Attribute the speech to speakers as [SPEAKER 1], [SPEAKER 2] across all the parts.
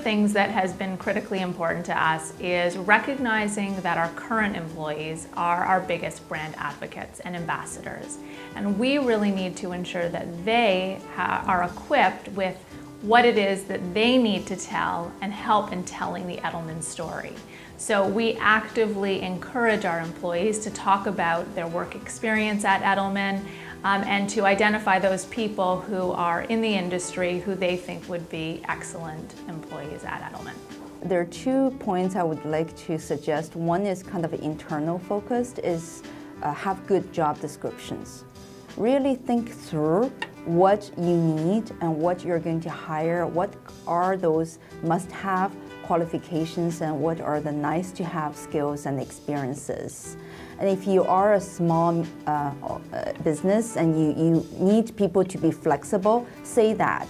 [SPEAKER 1] things that has been critically important to us is recognizing that our current employees are our biggest brand advocates and ambassadors. And we really need to ensure that they are equipped with what it is that they need to tell and help in telling the Edelman story. So we actively encourage our employees to talk about their work experience at Edelman and to identify those people who are in the industry who they think would be excellent employees at Edelman.
[SPEAKER 2] There are 2 points I would like to suggest. One is kind of internal focused, is have good job descriptions. Really think through what you need and what you're going to hire, what are those must-have qualifications and what are the nice-to-have skills and experiences. And if you are a small business and you need people to be flexible, say that,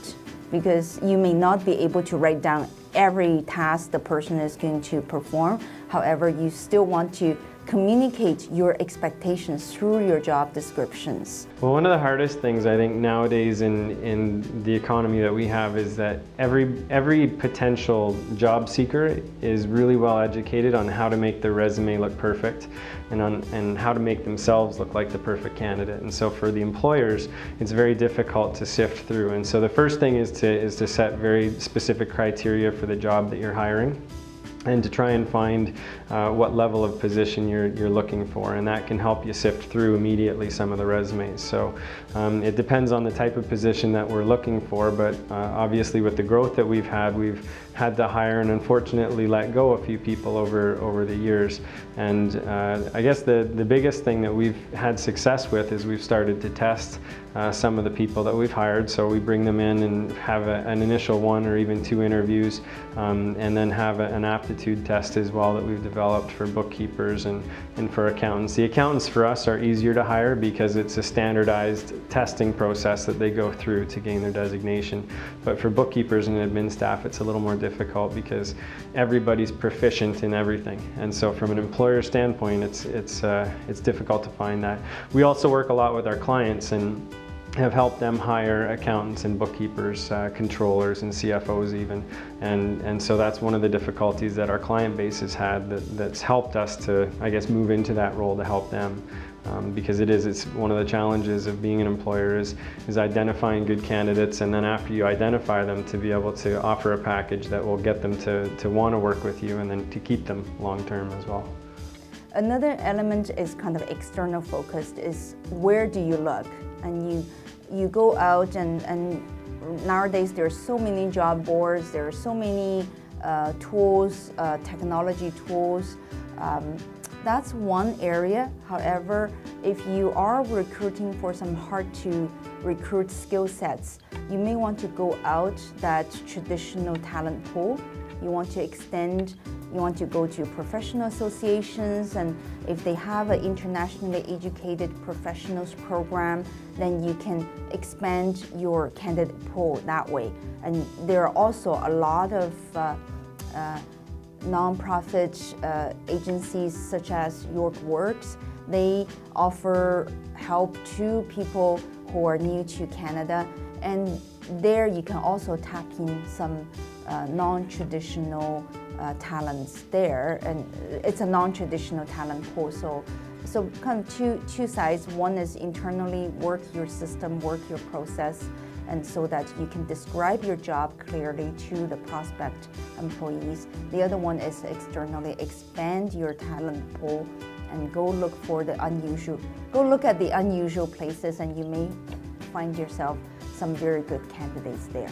[SPEAKER 2] because you may not be able to write down every task the person is going to perform. However, you still want to communicate your expectations through your job descriptions.
[SPEAKER 3] Well, one of the hardest things I think nowadays in the economy that we have is that every potential job seeker is really well educated on how to make their resume look perfect and how to make themselves look like the perfect candidate. And so for the employers, it's very difficult to sift through. And so the first thing is to set very specific criteria for the job that you're hiring, and to try and find what level of position you're looking for, and that can help you sift through immediately some of the resumes. So it depends on the type of position that we're looking for, but obviously with the growth that we've had to hire and unfortunately let go a few people over the years. And I guess the biggest thing that we've had success with is we've started to test some of the people that we've hired. So we bring them in and have an initial 1 or even 2 interviews, and then have an aptitude test as well that we've developed for bookkeepers and for accountants. The accountants for us are easier to hire because it's a standardized testing process that they go through to gain their designation. But for bookkeepers and admin staff, it's a little more difficult because everybody's proficient in everything. And so from an employer standpoint, it's difficult to find that. We also work a lot with our clients and have helped them hire accountants and bookkeepers, controllers and CFOs even. And so that's one of the difficulties that our client base has had that's helped us to, I guess, move into that role to help them. Because it's one of the challenges of being an employer is identifying good candidates, and then after you identify them, to be able to offer a package that will get them to want to work with you and then to keep them long term as well.
[SPEAKER 2] Another element is kind of external focused, is where do you look? And you go out and nowadays there are so many job boards, there are so many tools, technology tools. That's one area. However, if you are recruiting for some hard to recruit skill sets, you may want to go out that traditional talent pool. You want to extend, you want to go to professional associations, and if they have an internationally educated professionals program, then you can expand your candidate pool that way. And there are also a lot of non-profit agencies such as York Works. They offer help to people who are new to Canada, and there you can also tap in some non-traditional talents there, and it's a non-traditional talent pool. So kind of two sides. One is internally work your system, work your process, and so that you can describe your job clearly to the prospect employees. The other one is externally expand your talent pool and go look at the unusual places, and you may find yourself some very good candidates there.